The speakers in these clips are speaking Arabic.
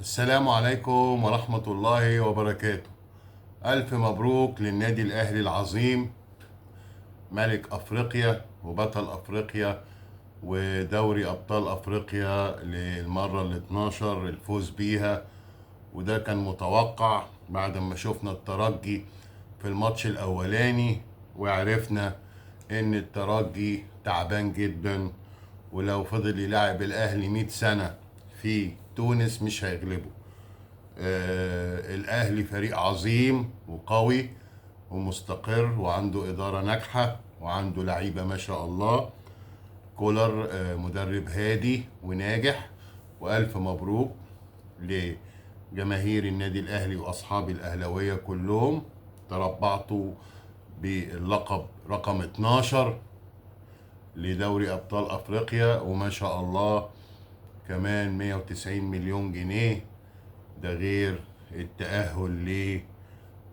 السلام عليكم ورحمة الله وبركاته. ألف مبروك للنادي الأهلي العظيم، ملك أفريقيا وبطل أفريقيا ودوري أبطال أفريقيا للمرة ال 12 الفوز بيها. وده كان متوقع بعد ما شفنا الترجي في الماتش الأولاني، وعرفنا إن الترجي تعبان جدا، ولو فضل يلعب الأهلي 100 سنة في تونس مش هيغلبه. الأهلي فريق عظيم وقوي ومستقر وعنده إدارة ناجحة وعنده لعيبة ما شاء الله. كولر مدرب هادي وناجح، وألف مبروك لجماهير النادي الأهلي وأصحاب الأهلوية كلهم. تربعتوا باللقب رقم 12 لدوري أبطال أفريقيا، وما شاء الله كمان 190 مليون جنيه، ده غير التأهل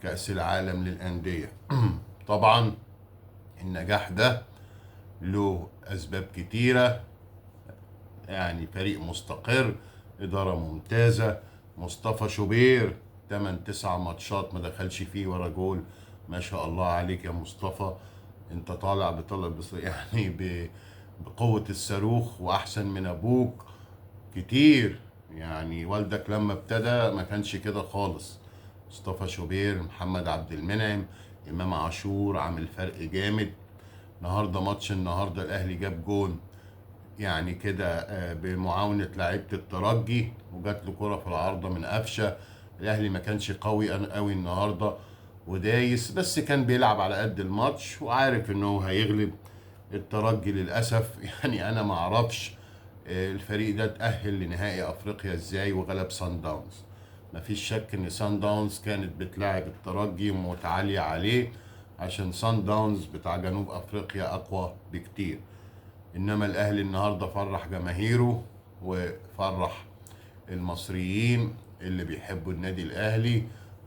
لكأس العالم للأندية. طبعا النجاح ده له أسباب كتيرة، يعني فريق مستقر، إدارة ممتازة، مصطفى شوبير 8 9 ماتشات ما دخلش فيه ورا جول. ما شاء الله عليك يا مصطفى، انت طالع بطلب يعني بقوة الصاروخ وأحسن من أبوك كتير. يعني والدك لما ابتدى ما كانش كده خالص. مصطفى شوبير، محمد عبد المنعم، امام عاشور عامل فرق جامد. النهارده ماتش النهارده الاهلي جاب جون يعني كده بمعاونة لعيبة الترجي، وجات له كرة في العارضة من قفشة. الاهلي ما كانش قوي قوي النهارده ودايس، بس كان بيلعب على قد الماتش وعارف ان هو هيغلب الترجي للاسف. يعني انا ما اعرفش الفريق ده اتأهل لنهائي افريقيا ازاي وغلب سان داونز. مفيش شك ان سان داونز كانت بتلاعب الترجي متعالية عليه، عشان سان داونز بتاع جنوب افريقيا اقوى بكتير. انما الاهلي النهارده فرح جماهيره وفرح المصريين اللي بيحبوا النادي الاهلي،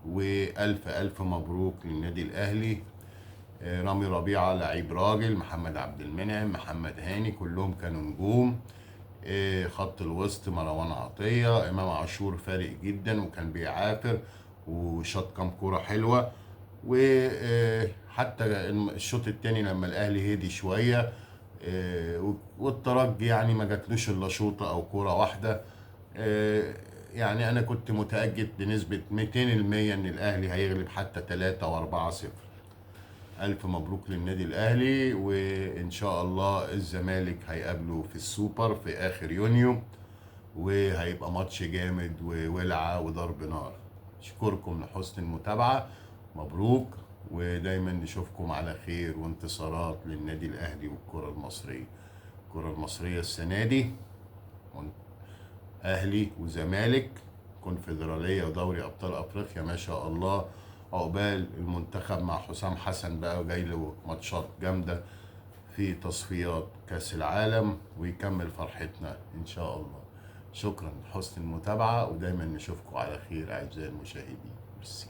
والف الف مبروك للنادي الاهلي. رامي ربيعة لعيب راجل، محمد عبد المنعم، محمد هاني، كلهم كانوا نجوم. خط الوسط مروان عطية، إمام عاشور فارق جدا وكان بيعافر وشاط كام كورة حلوة. وحتى الشوط التاني لما الأهلي هدي شوية والترجي يعني ما جاتلوش إلا شوطة أو كورة واحدة. يعني أنا كنت متأكد بنسبة 200% إن الأهلي هيغلب حتى 3 و4 0. ألف مبروك للنادي الأهلي، وإن شاء الله الزمالك هيقابله في السوبر في آخر يونيو، وهيبقى ماتش جامد وولعة وضرب نار. أشكركم لحسن المتابعة، مبروك، ودايما نشوفكم على خير وانتصارات للنادي الأهلي والكرة المصرية. الكرة المصرية السنة دي أهلي وزمالك، كونفدرالية ودوري أبطال أفريقيا، ما شاء الله. عقبال المنتخب مع حسام حسن بقى، وجاي له ماتشات جامدة في تصفيات كأس العالم، ويكمل فرحتنا إن شاء الله. شكرا لحسن المتابعة، ودايما نشوفكم على خير أعزائي المشاهدين. ميرسي.